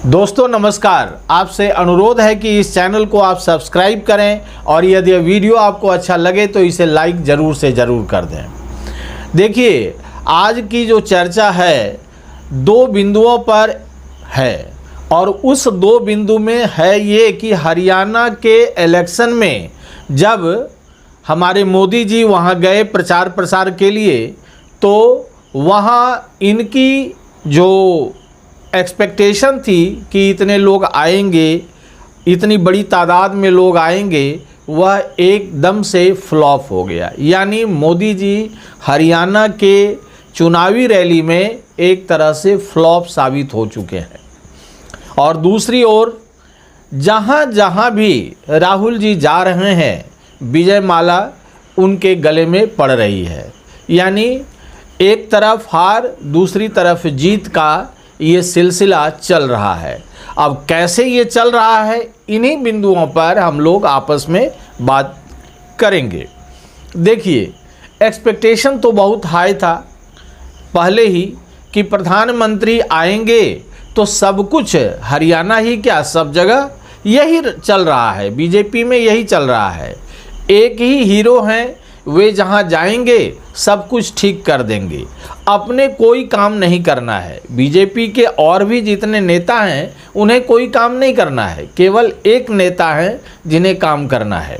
दोस्तों नमस्कार। आपसे अनुरोध है कि इस चैनल को आप सब्सक्राइब करें और यदि यह वीडियो आपको अच्छा लगे तो इसे लाइक ज़रूर से ज़रूर कर दें। देखिए, आज की जो चर्चा है दो बिंदुओं पर है और उस दो बिंदु में है ये कि हरियाणा के इलेक्शन में जब हमारे मोदी जी वहाँ गए प्रचार प्रसार के लिए तो वहाँ इनकी जो एक्सपेक्टेशन थी कि इतने लोग आएंगे, इतनी बड़ी तादाद में लोग आएंगे, वह एकदम से फ्लॉप हो गया। यानी मोदी जी हरियाणा के चुनावी रैली में एक तरह से फ्लॉप साबित हो चुके हैं। और दूसरी ओर जहाँ जहाँ भी राहुल जी जा रहे हैं विजय माला उनके गले में पड़ रही है। यानी एक तरफ हार दूसरी तरफ जीत का ये सिलसिला चल रहा है। अब कैसे ये चल रहा है इन्हीं बिंदुओं पर हम लोग आपस में बात करेंगे। देखिए, एक्सपेक्टेशन तो बहुत हाई था पहले ही कि प्रधानमंत्री आएंगे तो सब कुछ हरियाणा ही क्या सब जगह यही चल रहा है, बीजेपी में यही चल रहा है। एक ही हीरो हैं, वे जहां जाएंगे सब कुछ ठीक कर देंगे, अपने कोई काम नहीं करना है। बीजेपी के और भी जितने नेता हैं उन्हें कोई काम नहीं करना है, केवल एक नेता है जिन्हें काम करना है।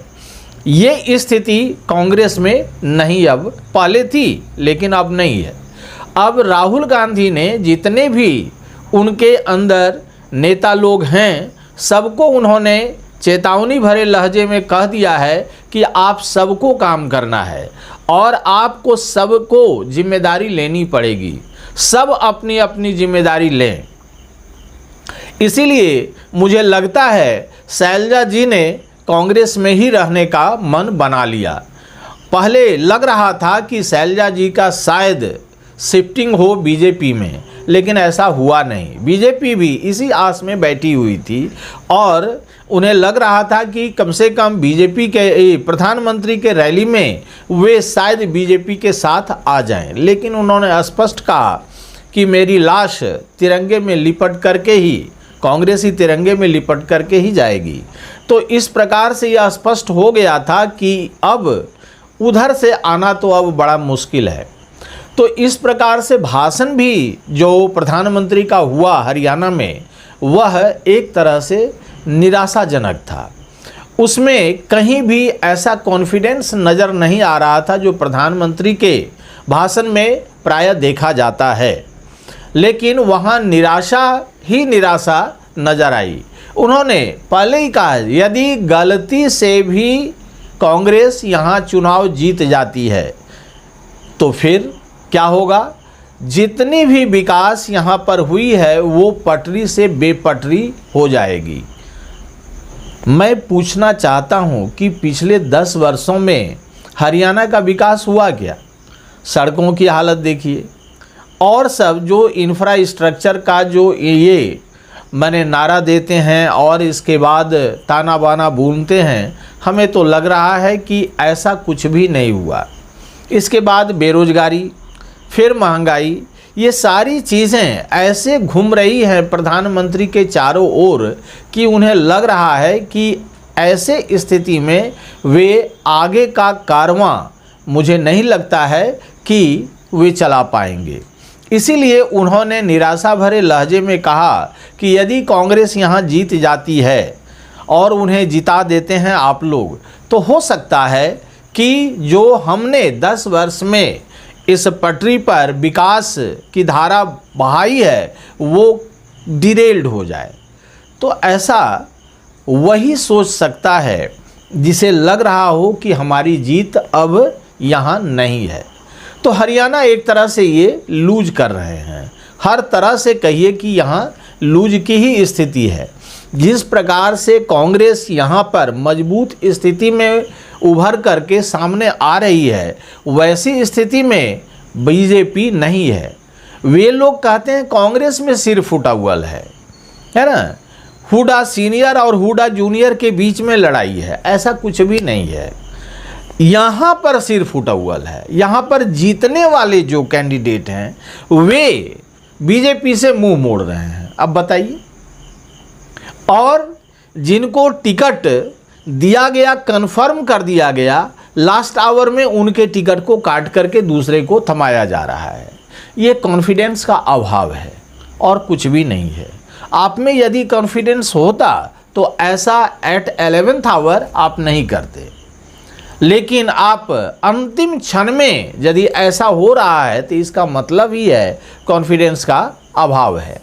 ये स्थिति कांग्रेस में नहीं, अब पहले थी लेकिन अब नहीं है। अब राहुल गांधी ने जितने भी उनके अंदर नेता लोग हैं सबको उन्होंने चेतावनी भरे लहजे में कह दिया है कि आप सबको काम करना है और आपको सबको जिम्मेदारी लेनी पड़ेगी, सब अपनी अपनी जिम्मेदारी लें। इसीलिए मुझे लगता है शैलजा जी ने कांग्रेस में ही रहने का मन बना लिया। पहले लग रहा था कि शैलजा जी का शायद शिफ्टिंग हो बीजेपी में, लेकिन ऐसा हुआ नहीं। बीजेपी भी इसी आस में बैठी हुई थी और उन्हें लग रहा था कि कम से कम बीजेपी के प्रधानमंत्री के रैली में वे शायद बीजेपी के साथ आ जाएं। लेकिन उन्होंने स्पष्ट कहा कि मेरी लाश तिरंगे में लिपट करके ही, कांग्रेसी तिरंगे में लिपट करके ही जाएगी। तो इस प्रकार से यह स्पष्ट हो गया था कि अब उधर से आना तो अब बड़ा मुश्किल है। तो इस प्रकार से भाषण भी जो प्रधानमंत्री का हुआ हरियाणा में वह एक तरह से निराशाजनक था। उसमें कहीं भी ऐसा कॉन्फिडेंस नज़र नहीं आ रहा था जो प्रधानमंत्री के भाषण में प्रायः देखा जाता है। लेकिन वहाँ निराशा ही निराशा नज़र आई। उन्होंने पहले ही कहा यदि गलती से भी कांग्रेस यहाँ चुनाव जीत जाती है तो फिर क्या होगा, जितनी भी विकास यहाँ पर हुई है वो पटरी से बेपटरी हो जाएगी। मैं पूछना चाहता हूँ कि पिछले 10 वर्षों में हरियाणा का विकास हुआ क्या? सड़कों की हालत देखिए और सब जो इंफ्रास्ट्रक्चर का जो ये मैंने नारा देते हैं और इसके बाद ताना बाना भूनते हैं, हमें तो लग रहा है कि ऐसा कुछ भी नहीं हुआ। इसके बाद बेरोजगारी, फिर महंगाई, ये सारी चीज़ें ऐसे घूम रही हैं प्रधानमंत्री के चारों ओर कि उन्हें लग रहा है कि ऐसे स्थिति में वे आगे का कारवां मुझे नहीं लगता है कि वे चला पाएंगे। इसीलिए उन्होंने निराशा भरे लहजे में कहा कि यदि कांग्रेस यहाँ जीत जाती है और उन्हें जिता देते हैं आप लोग, तो हो सकता है कि जो हमने 10 वर्ष में इस पटरी पर विकास की धारा बहाई है वो डिरेल्ड हो जाए। तो ऐसा वही सोच सकता है जिसे लग रहा हो कि हमारी जीत अब यहाँ नहीं है। तो हरियाणा एक तरह से ये लूज कर रहे हैं, हर तरह से कहिए कि यहाँ लूज की ही स्थिति है। जिस प्रकार से कांग्रेस यहाँ पर मजबूत स्थिति में उभर करके सामने आ रही है वैसी स्थिति में बीजेपी नहीं है। वे लोग कहते हैं कांग्रेस में सिर फूटा हुआ है ना, हुडा सीनियर और हुडा जूनियर के बीच में लड़ाई है, ऐसा कुछ भी नहीं है। यहाँ पर सिर फूटा हुआ है। यहाँ पर जीतने वाले जो कैंडिडेट हैं वे बीजेपी से मुंह मोड़ रहे हैं। अब बताइए और जिनको टिकट दिया गया, कन्फर्म कर दिया गया, लास्ट आवर में उनके टिकट को काट करके दूसरे को थमाया जा रहा है। ये कॉन्फिडेंस का अभाव है और कुछ भी नहीं है। आप में यदि कॉन्फिडेंस होता तो ऐसा एट 11th आवर आप नहीं करते, लेकिन आप अंतिम क्षण में यदि ऐसा हो रहा है तो इसका मतलब ही है कॉन्फिडेंस का अभाव है।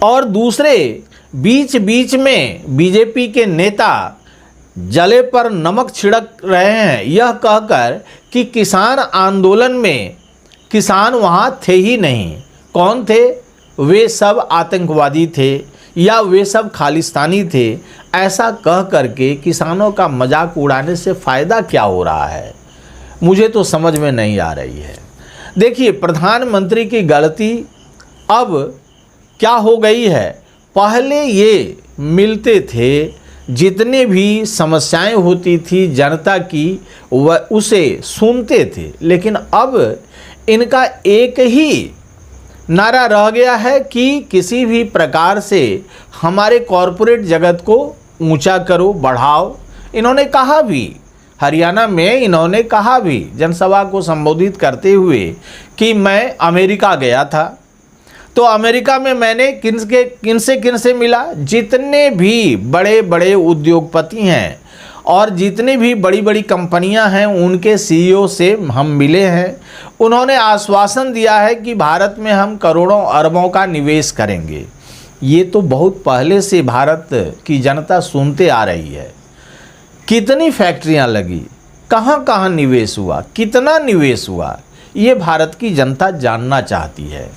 और दूसरे बीच बीच में बीजेपी के नेता जले पर नमक छिड़क रहे हैं, यह कहकर कि किसान आंदोलन में किसान वहाँ थे ही नहीं। कौन थे? वे सब आतंकवादी थे या वे सब खालिस्तानी थे। ऐसा कह करके किसानों का मजाक उड़ाने से फ़ायदा क्या हो रहा है, मुझे तो समझ में नहीं आ रही है। देखिए, प्रधानमंत्री की गलती अब क्या हो गई है। पहले ये मिलते थे, जितने भी समस्याएं होती थी जनता की वह उसे सुनते थे, लेकिन अब इनका एक ही नारा रह गया है कि किसी भी प्रकार से हमारे कॉरपोरेट जगत को ऊंचा करो, बढ़ाओ। इन्होंने कहा भी, हरियाणा में इन्होंने कहा भी जनसभा को संबोधित करते हुए कि मैं अमेरिका गया था, तो अमेरिका में मैंने किनसे मिला, जितने भी बड़े बड़े उद्योगपति हैं और जितनी भी बड़ी बड़ी कंपनियां हैं उनके सीईओ से हम मिले हैं। उन्होंने आश्वासन दिया है कि भारत में हम करोड़ों अरबों का निवेश करेंगे। ये तो बहुत पहले से भारत की जनता सुनते आ रही है। कितनी फैक्ट्रियां लगी, कहां कहां निवेश हुआ, कितना निवेश हुआ, ये भारत की जनता जानना चाहती है।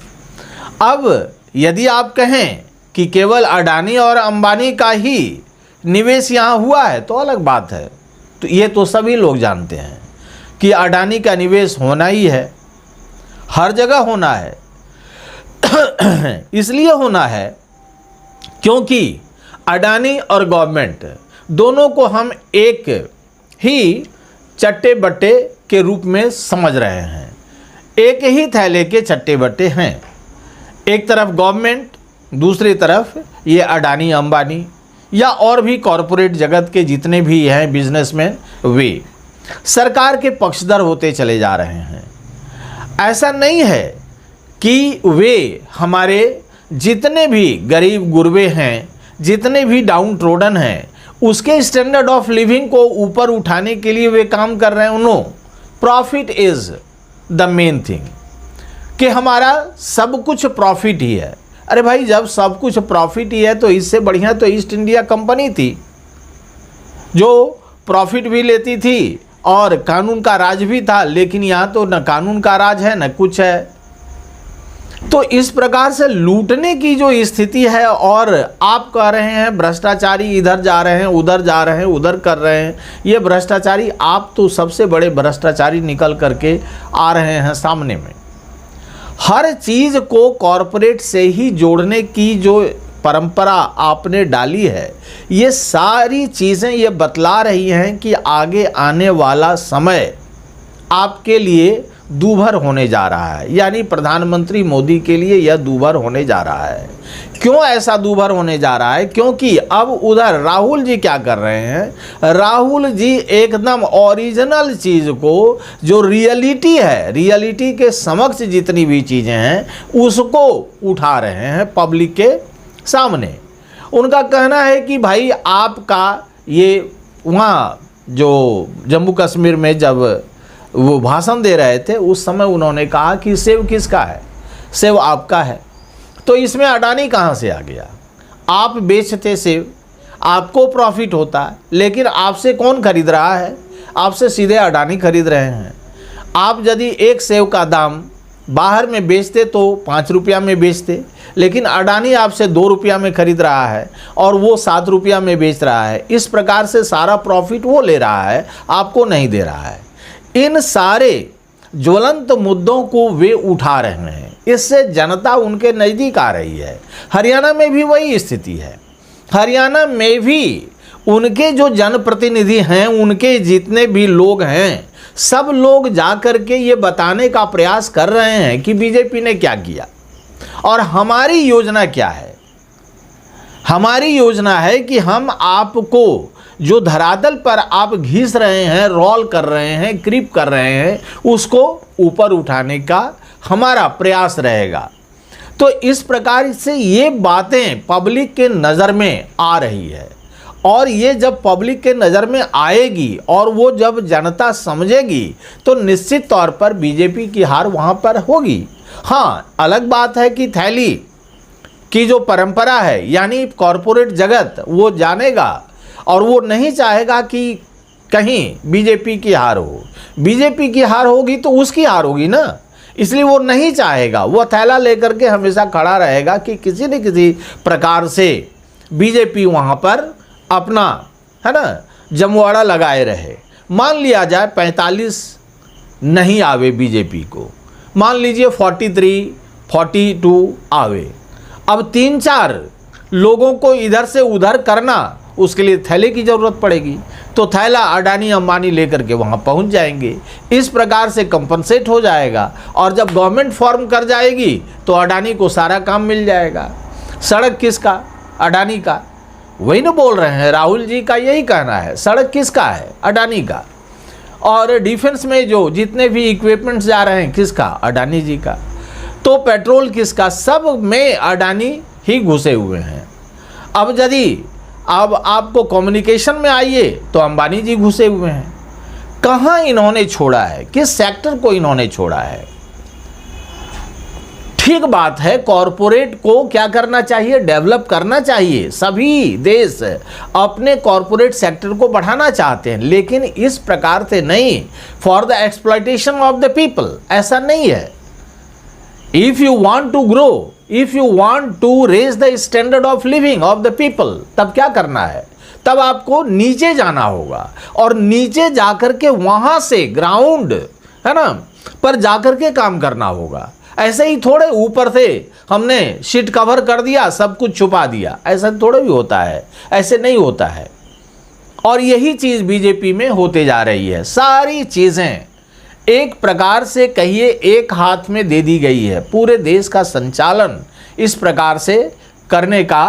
अब यदि आप कहें कि केवल अडानी और अंबानी का ही निवेश यहाँ हुआ है तो अलग बात है। तो ये तो सभी लोग जानते हैं कि अडानी का निवेश होना ही है, हर जगह होना है। इसलिए होना है क्योंकि अडानी और गवर्नमेंट दोनों को हम एक ही चट्टे बट्टे के रूप में समझ रहे हैं, एक ही थैले के चट्टे बट्टे हैं। एक तरफ गवर्नमेंट, दूसरी तरफ ये अडानी अंबानी या और भी कॉरपोरेट जगत के जितने भी हैं बिजनेसमैन, वे सरकार के पक्षधर होते चले जा रहे हैं। ऐसा नहीं है कि वे हमारे जितने भी गरीब गुरबे हैं, जितने भी डाउन ट्रोडन हैं, उसके स्टैंडर्ड ऑफ लिविंग को ऊपर उठाने के लिए वे काम कर रहे हैं। No, profit is the main thing, कि हमारा सब कुछ प्रॉफिट ही है। अरे भाई, जब सब कुछ प्रॉफिट ही है तो इससे बढ़िया तो ईस्ट इंडिया कंपनी थी, जो प्रॉफिट भी लेती थी और कानून का राज भी था। लेकिन यहाँ तो न कानून का राज है न कुछ है। तो इस प्रकार से लूटने की जो स्थिति है, और आप कह रहे हैं भ्रष्टाचारी इधर जा रहे हैं, उधर जा रहे हैं, उधर कर रहे हैं। ये भ्रष्टाचारी, आप तो सबसे बड़े भ्रष्टाचारी निकल करके आ रहे हैं सामने में। हर चीज़ को कॉरपोरेट से ही जोड़ने की जो परंपरा आपने डाली है, ये सारी चीज़ें ये बतला रही हैं कि आगे आने वाला समय आपके लिए दूभर होने जा रहा है। यानी प्रधानमंत्री मोदी के लिए यह दूभर होने जा रहा है। क्यों ऐसा दूभर होने जा रहा है? क्योंकि अब उधर राहुल जी क्या कर रहे हैं? राहुल जी एकदम ओरिजिनल चीज़ को, जो रियलिटी है, रियलिटी के समक्ष जितनी भी चीज़ें हैं उसको उठा रहे हैं पब्लिक के सामने। उनका कहना है कि भाई आपका ये वहाँ जो जम्मू कश्मीर में जब वो भाषण दे रहे थे उस समय उन्होंने कहा कि सेव किसका है? सेव आपका है। तो इसमें अडानी कहाँ से आ गया? आप बेचते सेव, आपको प्रॉफिट होता है, लेकिन आपसे कौन खरीद रहा है? आपसे सीधे अडानी खरीद रहे हैं। आप यदि एक सेव का दाम बाहर में बेचते तो 5 रुपया में बेचते, लेकिन अडानी आपसे 2 रुपया में खरीद रहा है और वो 7 रुपया में बेच रहा है। इस प्रकार से सारा प्रॉफिट वो ले रहा है, आपको नहीं दे रहा है। इन सारे ज्वलंत मुद्दों को वे उठा रहे हैं, इससे जनता उनके नज़दीक आ रही है। हरियाणा में भी वही स्थिति है। हरियाणा में भी उनके जो जनप्रतिनिधि हैं, उनके जितने भी लोग हैं, सब लोग जा कर के ये बताने का प्रयास कर रहे हैं कि बीजेपी ने क्या किया और हमारी योजना क्या है। हमारी योजना है कि हम आपको जो धरातल पर आप घिस रहे हैं, रोल कर रहे हैं, क्रीप कर रहे हैं, उसको ऊपर उठाने का हमारा प्रयास रहेगा। तो इस प्रकार से ये बातें पब्लिक के नज़र में आ रही है, और ये जब पब्लिक के नज़र में आएगी और वो जब जनता समझेगी तो निश्चित तौर पर बीजेपी की हार वहाँ पर होगी। हाँ, अलग बात है कि थैली की जो परंपरा है, यानी कॉरपोरेट जगत वो जानेगा और वो नहीं चाहेगा कि कहीं बीजेपी की हार हो। बीजेपी की हार होगी तो उसकी हार होगी ना, इसलिए वो नहीं चाहेगा। वो थैला लेकर के हमेशा खड़ा रहेगा कि किसी न किसी प्रकार से बीजेपी वहाँ पर अपना, है ना, जमवाड़ा लगाए रहे। मान लिया जाए 45 नहीं आवे बीजेपी को, मान लीजिए 43, 42 आवे। अब 3-4 लोगों को इधर से उधर करना, उसके लिए थैले की ज़रूरत पड़ेगी, तो थैला अडानी अंबानी लेकर के वहाँ पहुँच जाएंगे। इस प्रकार से कंपनसेट हो जाएगा, और जब गवर्नमेंट फॉर्म कर जाएगी तो अडानी को सारा काम मिल जाएगा। सड़क किसका? अडानी का। वही ना बोल रहे हैं, राहुल जी का यही कहना है, सड़क किसका है? अडानी का। और डिफेंस में जो जितने भी इक्विपमेंट्स जा रहे हैं, किसका? अडानी जी का। तो पेट्रोल किसका? सब में अडानी ही घुसे हुए हैं। अब यदि अब आपको कम्युनिकेशन में आइए तो अंबानी जी घुसे हुए हैं। कहाँ इन्होंने छोड़ा है? किस सेक्टर को इन्होंने छोड़ा है? ठीक बात है, कॉरपोरेट को क्या करना चाहिए? डेवलप करना चाहिए। सभी देश अपने कॉरपोरेट सेक्टर को बढ़ाना चाहते हैं, लेकिन इस प्रकार से नहीं, for the exploitation of the people. ऐसा नहीं है। If you want to grow, if you want to raise the standard of living of the people, तब क्या करना है? तब आपको नीचे जाना होगा, और नीचे जाकर के वहां से ग्राउंड, है ना, पर जाकर के काम करना होगा। ऐसे ही थोड़े ऊपर से हमने शीट कवर कर दिया, सब कुछ छुपा दिया, ऐसा थोड़ा भी होता है, ऐसे नहीं होता है। और यही चीज बीजेपी में होते जा रही है। सारी चीजें एक प्रकार से कहिए एक हाथ में दे दी गई है। पूरे देश का संचालन इस प्रकार से करने का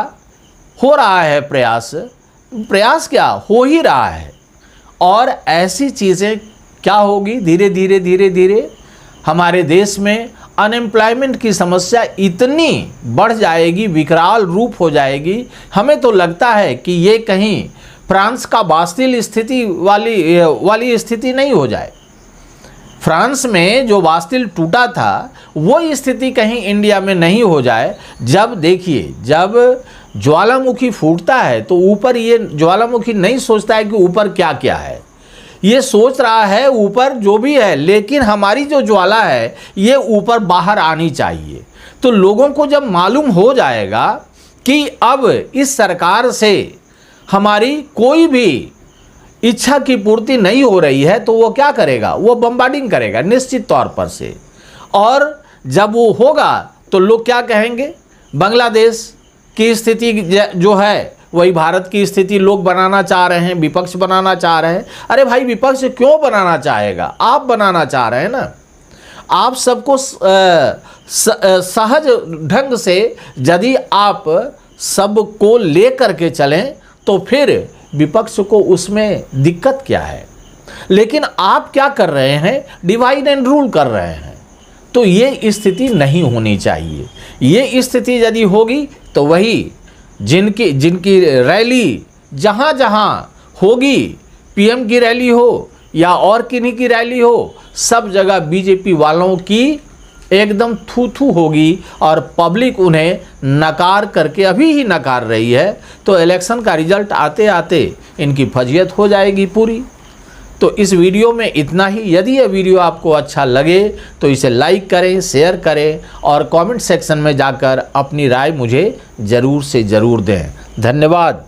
हो रहा है प्रयास क्या हो ही रहा है। और ऐसी चीज़ें क्या होगी, धीरे धीरे धीरे धीरे हमारे देश में अनएम्प्लॉयमेंट की समस्या इतनी बढ़ जाएगी, विकराल रूप हो जाएगी। हमें तो लगता है कि ये कहीं फ्रांस का बास्तिल स्थिति वाली स्थिति नहीं हो जाए। फ्रांस में जो बास्तिल टूटा था वो स्थिति कहीं इंडिया में नहीं हो जाए। जब देखिए, जब ज्वालामुखी फूटता है तो ऊपर ये ज्वालामुखी नहीं सोचता है कि ऊपर क्या क्या है, ये सोच रहा है ऊपर जो भी है, लेकिन हमारी जो ज्वाला है ये ऊपर बाहर आनी चाहिए। तो लोगों को जब मालूम हो जाएगा कि अब इस सरकार से हमारी कोई भी इच्छा की पूर्ति नहीं हो रही है, तो वो क्या करेगा? वो बम्बार्डिंग करेगा निश्चित तौर पर से। और जब वो होगा तो लोग क्या कहेंगे? बांग्लादेश की स्थिति जो है वही भारत की स्थिति लोग बनाना चाह रहे हैं, विपक्ष बनाना चाह रहे हैं। अरे भाई, विपक्ष क्यों बनाना चाहेगा? आप बनाना चाह रहे हैं ना। आप सबको सहज ढंग से यदि आप सबको ले करके चलें तो फिर विपक्ष को उसमें दिक्कत क्या है? लेकिन आप क्या कर रहे हैं? डिवाइड एंड रूल कर रहे हैं। तो ये स्थिति नहीं होनी चाहिए। ये स्थिति यदि होगी तो वही जिनकी रैली जहाँ जहाँ होगी, पीएम की रैली हो या और किन्हीं की रैली हो, सब जगह बीजेपी वालों की एकदम थू थू होगी और पब्लिक उन्हें नकार करके अभी ही नकार रही है। तो इलेक्शन का रिजल्ट आते आते इनकी फजीयत हो जाएगी पूरी। तो इस वीडियो में इतना ही। यदि यह वीडियो आपको अच्छा लगे तो इसे लाइक करें, शेयर करें और कमेंट सेक्शन में जाकर अपनी राय मुझे ज़रूर से ज़रूर दें। धन्यवाद।